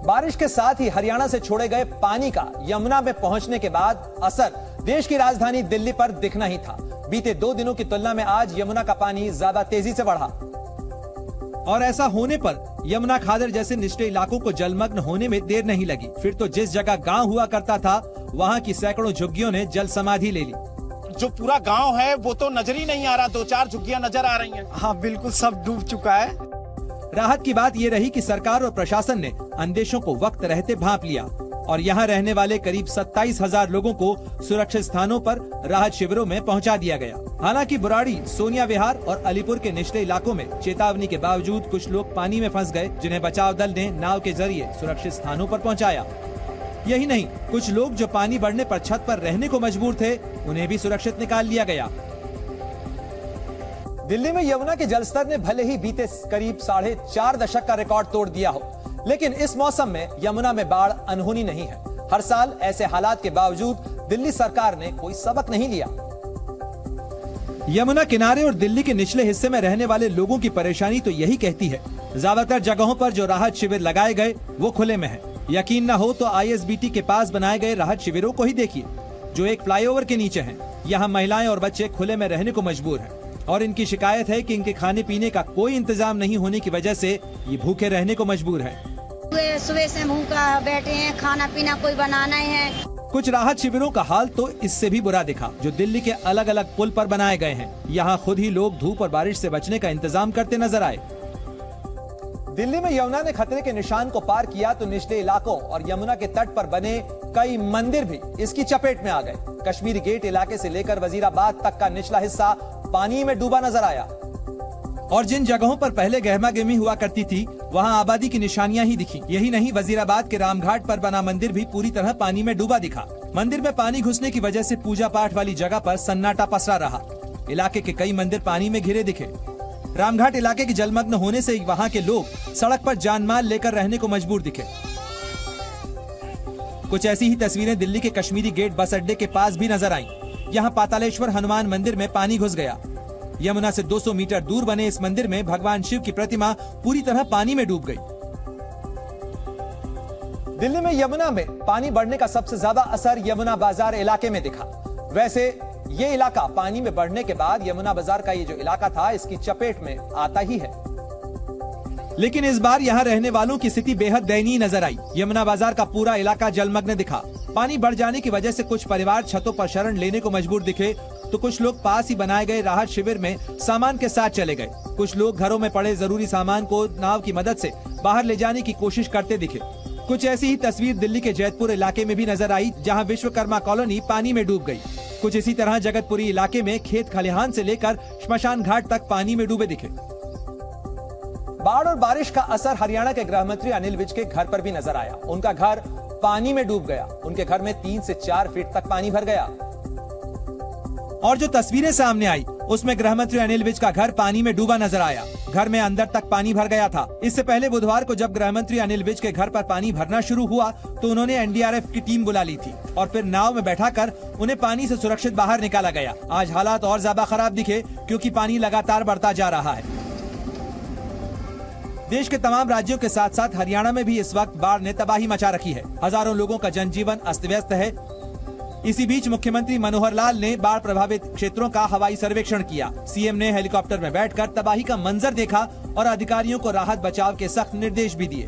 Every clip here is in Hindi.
बारिश के साथ ही हरियाणा से छोड़े गए पानी का यमुना में पहुंचने के बाद असर देश की राजधानी दिल्ली पर दिखना ही था। बीते 2 दिनों की तुलना में आज यमुना का पानी ज्यादा तेजी से बढ़ा और ऐसा होने पर यमुना खादर जैसे निचले इलाकों को जलमग्न होने में देर नहीं लगी। फिर तो जिस जगह गांव हुआ करता था वहां की सैकड़ों झुग्गियों ने जल समाधि ले ली। जो पूरा गांव है वो तो नजर ही नहीं आ रहा, 2-4 झुग्गियां नजर आ रही हैं। हाँ बिल्कुल, सब डूब चुका है। राहत की बात ये रही कि सरकार और प्रशासन ने अंदेशों को वक्त रहते भांप लिया और यहाँ रहने वाले करीब 27,000 लोगों को सुरक्षित स्थानों पर राहत शिविरों में पहुँचा दिया गया। हालांकि बुराड़ी, सोनिया विहार और अलीपुर के निचले इलाकों में चेतावनी के बावजूद कुछ लोग पानी में फंस गए, जिन्हें बचाव दल ने नाव के जरिए सुरक्षित स्थानों पर पहुँचाया। यही नहीं, कुछ लोग जो पानी बढ़ने पर छत पर रहने को मजबूर थे, उन्हें भी सुरक्षित निकाल लिया गया। दिल्ली में यमुना के जलस्तर ने भले ही बीते करीब 4.5 दशक का रिकॉर्ड तोड़ दिया हो, लेकिन इस मौसम में यमुना में बाढ़ अनहोनी नहीं है। हर साल ऐसे हालात के बावजूद दिल्ली सरकार ने कोई सबक नहीं लिया। यमुना किनारे और दिल्ली के निचले हिस्से में रहने वाले लोगों की परेशानी तो यही कहती है। ज्यादातर जगहों पर जो राहत शिविर लगाए गए वो खुले में है। यकीन न हो तो आईएसबीटी के पास बनाए गए राहत शिविरों को ही देखिए, जो एक फ्लाईओवर के नीचे हैं। यहाँ महिलाएं और बच्चे खुले में रहने को मजबूर हैं और इनकी शिकायत है कि इनके खाने पीने का कोई इंतजाम नहीं होने की वजह से ये भूखे रहने को मजबूर है। सुबह से भूखा बैठे हैं, खाना पीना कोई बनाना है। कुछ राहत शिविरों का हाल तो इससे भी बुरा दिखा, जो दिल्ली के अलग अलग पुल पर बनाए गए हैं। यहाँ खुद ही लोग धूप और बारिश से बचने का इंतजाम करते नजर आए। दिल्ली में यमुना ने खतरे के निशान को पार किया तो निचले इलाकों और यमुना के तट पर बने कई मंदिर भी इसकी चपेट में आ गए। कश्मीरी गेट इलाके से लेकर वजीराबाद तक का निचला हिस्सा पानी में डूबा नजर आया और जिन जगहों पर पहले गहमा गहमी हुआ करती थी वहां आबादी की निशानियां ही दिखी। यही नहीं, वजीराबाद के रामघाट पर बना मंदिर भी पूरी तरह पानी में डूबा दिखा। मंदिर में पानी घुसने की वजह से पूजा पाठ वाली जगह पर सन्नाटा पसरा रहा। इलाके के कई मंदिर पानी में घिरे दिखे। रामघाट इलाके के जलमग्न होने से वहां के लोग सड़क पर जानमाल लेकर रहने को मजबूर दिखे। कुछ ऐसी ही तस्वीरें दिल्ली के कश्मीरी गेट बस अड्डे के पास भी नजर आईं। यहाँ पातालेश्वर हनुमान मंदिर में पानी घुस गया। यमुना से 200 मीटर दूर बने इस मंदिर में भगवान शिव की प्रतिमा पूरी तरह पानी में डूब गई। दिल्ली में यमुना में पानी बढ़ने का सबसे ज्यादा असर यमुना बाजार इलाके में दिखा। वैसे ये इलाका पानी में बढ़ने के बाद यमुना बाजार का ये जो इलाका था इसकी चपेट में आता ही है, लेकिन इस बार यहाँ रहने वालों की स्थिति बेहद दयनीय नजर आई। यमुना बाजार का पूरा इलाका जलमग्न दिखा। पानी बढ़ जाने की वजह से कुछ परिवार छतों पर शरण लेने को मजबूर दिखे तो कुछ लोग पास ही बनाए गए राहत शिविर में सामान के साथ चले गए। कुछ लोग घरों में पड़े जरूरी सामान को नाव की मदद से बाहर ले जाने की कोशिश करते दिखे। कुछ ऐसी ही तस्वीर दिल्ली के जैतपुर इलाके में भी नजर आई, जहाँ विश्वकर्मा कॉलोनी पानी में डूब गई। कुछ इसी तरह जगतपुरी इलाके में खेत खलिहान से लेकर श्मशान घाट तक पानी में डूबे दिखे। बाढ़ और बारिश का असर हरियाणा के गृह मंत्री अनिल विज के घर पर भी नजर आया। उनका घर पानी में डूब गया। उनके घर में 3 से 4 फीट तक पानी भर गया और जो तस्वीरें सामने आई उसमें गृह मंत्री अनिल विज का घर पानी में डूबा नजर आया। घर में अंदर तक पानी भर गया था। इससे पहले बुधवार को जब गृह मंत्री अनिल विज के घर पर पानी भरना शुरू हुआ तो उन्होंने एनडीआरएफ की टीम बुला ली थी और फिर नाव में बैठाकर उन्हें पानी से सुरक्षित बाहर निकाला गया। आज हालात और ज्यादा खराब दिखे क्योंकि पानी लगातार बढ़ता जा रहा है। देश के तमाम राज्यों के साथ साथ हरियाणा में भी इस वक्त बाढ़ ने तबाही मचा रखी है। हजारों लोगों का जनजीवन अस्त व्यस्त है। इसी बीच मुख्यमंत्री मनोहर लाल ने बाढ़ प्रभावित क्षेत्रों का हवाई सर्वेक्षण किया। सीएम ने हेलीकॉप्टर में बैठकर तबाही का मंजर देखा और अधिकारियों को राहत बचाव के सख्त निर्देश भी दिए।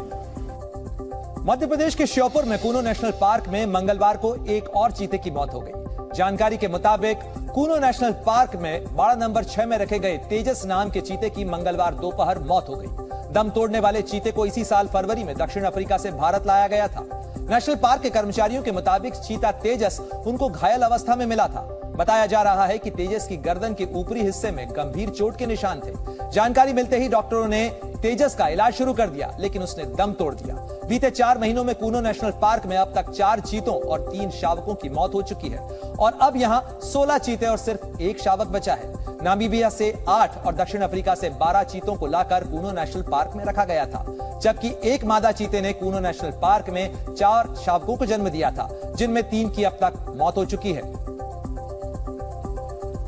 मध्य प्रदेश के श्योपुर में कूनो नेशनल पार्क में मंगलवार को एक और चीते की मौत हो गई। जानकारी के मुताबिक कूनो नेशनल पार्क में बाड़ा नंबर 6 में रखे गए तेजस नाम के चीते की मंगलवार दोपहर मौत हो गई। दम तोड़ने वाले चीते को इसी साल फरवरी में दक्षिण अफ्रीका से भारत लाया गया था। नेशनल पार्क के कर्मचारियों के मुताबिक चीता तेजस उनको घायल अवस्था में मिला था। बताया जा रहा है कि तेजस की गर्दन के ऊपरी हिस्से में गंभीर चोट के निशान थे। जानकारी मिलते ही डॉक्टरों ने तेजस का इलाज शुरू कर दिया, लेकिन उसने दम तोड़ दिया। बीते 4 महीनों में कूनो नेशनल पार्क में अब तक 4 चीतों और 3 शावकों की मौत हो चुकी है और अब यहाँ 16 चीते और सिर्फ 1 शावक बचा है। नामीबिया से 8 और दक्षिण अफ्रीका से 12 चीतों को लाकर कूनो नेशनल पार्क में रखा गया था, जबकि एक मादा चीते ने कूनो नेशनल पार्क में 4 शावकों को जन्म दिया था, जिनमें 3 की अब तक मौत हो चुकी है।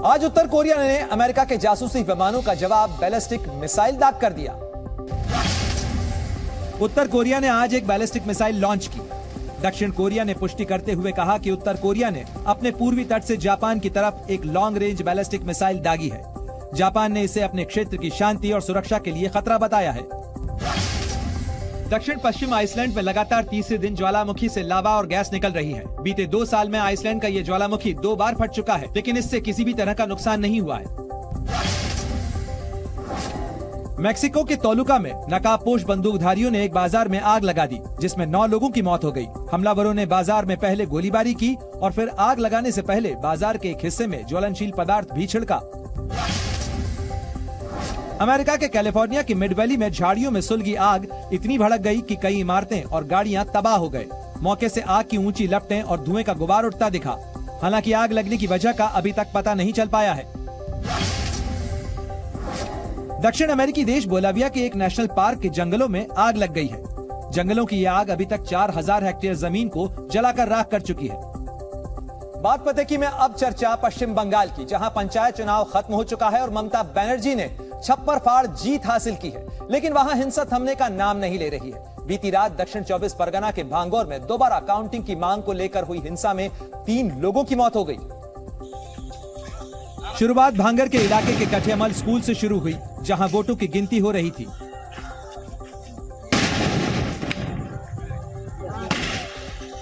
आज उत्तर कोरिया ने अमेरिका के जासूसी विमानों का जवाब बैलिस्टिक मिसाइल दाग कर दिया। उत्तर कोरिया ने आज एक बैलिस्टिक मिसाइल लॉन्च की। दक्षिण कोरिया ने पुष्टि करते हुए कहा कि उत्तर कोरिया ने अपने पूर्वी तट से जापान की तरफ एक लॉन्ग रेंज बैलिस्टिक मिसाइल दागी है। जापान ने इसे अपने क्षेत्र की शांति और सुरक्षा के लिए खतरा बताया है। दक्षिण पश्चिम आइसलैंड में लगातार तीसरे दिन ज्वालामुखी से लावा और गैस निकल रही है। बीते 2 साल में आइसलैंड का ये ज्वालामुखी 2 बार फट चुका है, लेकिन इससे किसी भी तरह का नुकसान नहीं हुआ है। मेक्सिको के तोलुका में नकाबपोश बंदूकधारियों ने एक बाजार में आग लगा दी, जिसमें 9 लोगों की मौत हो गई। हमलावरों ने बाजार में पहले गोलीबारी की और फिर आग लगाने से पहले बाजार के एक हिस्से में ज्वलनशील पदार्थ भी छिड़का। अमेरिका के कैलिफोर्निया की मिड वैली में झाड़ियों में सुलगी आग इतनी भड़क गई कि कई इमारतें और गाड़ियां तबाह हो गए। मौके से आग की ऊंची लपटें और धुएं का गुबार उठता दिखा। हालांकि आग लगने की वजह का अभी तक पता नहीं चल पाया है। दक्षिण अमेरिकी देश बोलाविया के एक नेशनल पार्क के जंगलों में आग लग गई है। जंगलों की यह आग अभी तक 4000 हेक्टेयर जमीन को जलाकर राख कर चुकी है। बात पते की में अब चर्चा पश्चिम बंगाल की, जहां पंचायत चुनाव खत्म हो चुका है और ममता बनर्जी ने छप्पर फाड़ जीत हासिल की है, लेकिन वहां हिंसा थमने का नाम नहीं ले रही है। बीती रात दक्षिण 24 परगना के भांगौर में दोबारा काउंटिंग की मांग को लेकर हुई हिंसा में 3 लोगों की मौत हो गई। शुरुआत भांगर के इलाके के कठियामल स्कूल से शुरू हुई, जहां वोटों की गिनती हो रही थी।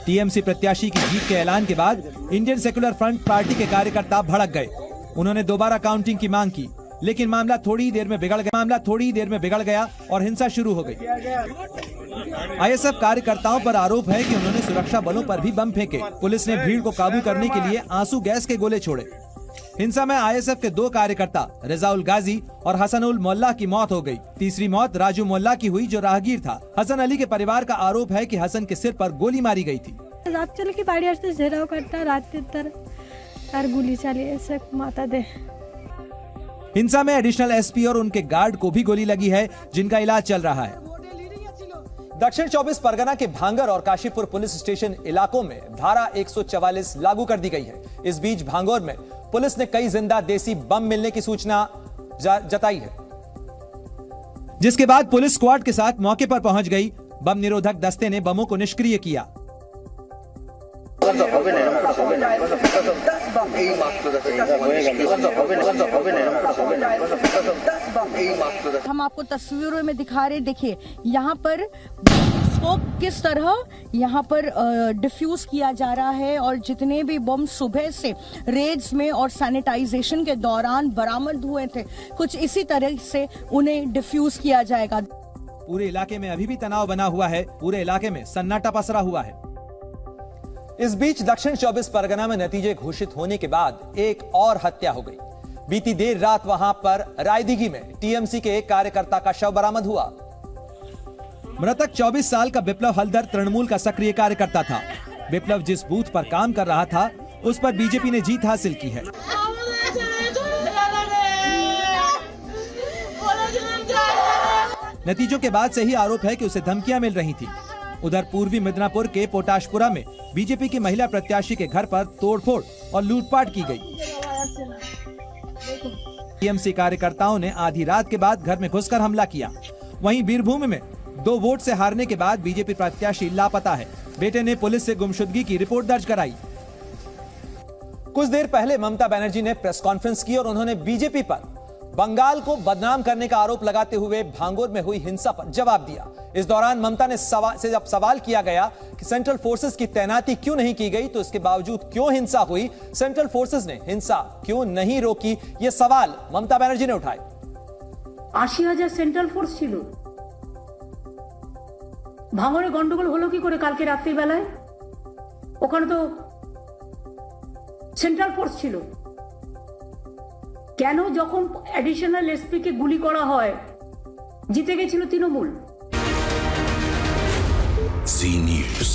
टीएमसी प्रत्याशी की जीत के ऐलान के बाद इंडियन सेकुलर फ्रंट पार्टी के कार्यकर्ता भड़क गए। उन्होंने दोबारा काउंटिंग की मांग की, लेकिन मामला थोड़ी ही देर में बिगड़ गया और हिंसा शुरू हो गई। आईएसएफ कार्यकर्ताओं पर आरोप है कि उन्होंने सुरक्षा बलों पर भी बम फेंके। पुलिस ने भीड़ को काबू करने के लिए आंसू गैस के गोले छोड़े। हिंसा में आईएसएफ के 2 कार्यकर्ता रजाउल गाजी और हसनुल मोल्ला की मौत हो गई। तीसरी मौत राजू मोल्ला की हुई, जो राहगीर था। हसन अली के परिवार का आरोप है कि हसन के सिर पर गोली मारी गई थी। रात चल के बाड़ी আসতে झेराव करता रात तर और गोली चली ऐसे माता दे। हिंसा में एडिशनल एसपी और उनके गार्ड को भी गोली लगी है, जिनका इलाज चल रहा है। दक्षिण 24 परगना के भांगर और काशीपुर पुलिस स्टेशन इलाकों में धारा 144 लागू कर दी गई है। इस बीच भांगौर में पुलिस ने कई जिंदा देसी बम मिलने की सूचना जताई है, जिसके बाद पुलिस स्क्वाड के साथ मौके पर पहुंच गई। बम निरोधक दस्ते ने बमों को निष्क्रिय किया। हम आपको तस्वीरों में दिखा रहे, देखिए यहाँ पर इसको किस तरह यहाँ पर डिफ्यूज किया जा रहा है और जितने भी बम सुबह से रेड्स में और सैनिटाइजेशन के दौरान बरामद हुए थे, कुछ इसी तरह से उन्हें डिफ्यूज किया जाएगा। पूरे इलाके में अभी भी तनाव बना हुआ है। पूरे इलाके में सन्नाटा पसरा हुआ है। इस बीच दक्षिण 24 परगना में नतीजे घोषित होने के बाद एक और हत्या हो गई। बीती देर रात वहां पर रायदिघी में टीएमसी के एक कार्यकर्ता का शव बरामद हुआ। मृतक 24 साल का विप्लव हलदर तृणमूल का सक्रिय कार्यकर्ता था। विप्लव जिस बूथ पर काम कर रहा था, उस पर बीजेपी ने जीत हासिल की है। नतीजों के बाद से ही आरोप है कि उसे धमकियां मिल रही थी। उधर पूर्वी मिदनापुर के पोटाशपुरा में बीजेपी की महिला प्रत्याशी के घर पर तोड़फोड़ और लूटपाट की गई। टीएमसी कार्यकर्ताओं ने आधी रात के बाद घर में घुसकर हमला किया। वहीं बीरभूम में 2 वोट से हारने के बाद बीजेपी प्रत्याशी लापता है। बेटे ने पुलिस से गुमशुदगी की रिपोर्ट दर्ज कराई। कुछ देर पहले ममता बनर्जी ने प्रेस कॉन्फ्रेंस की और उन्होंने बीजेपी पर बंगाल को बदनाम करने का आरोप लगाते हुए भांगौर में हुई हिंसा पर जवाब दिया। इस दौरान ममता ने जब सवाल किया गया कि सेंट्रल फोर्सेस की तैनाती क्यों नहीं की गई, तो इसके बावजूद क्यों हिंसा हुई, सेंट्रल फोर्सेस ने हिंसा क्यों नहीं रोकी, ये सवाल ममता बनर्जी ने उठाए। 80,000 सेंट्रल फोर्स ছিল, ভাঙরে গন্ডগোল হলো কি করে কালকে রাত্রি বেলায়? ওখানে তো সেন্ট্রাল ফোর্স ছিল। কেন যখন অ্যাডিশনাল এসপি কে গুলি করা হয় জিতে গেছিল তৃণমূল? Z News।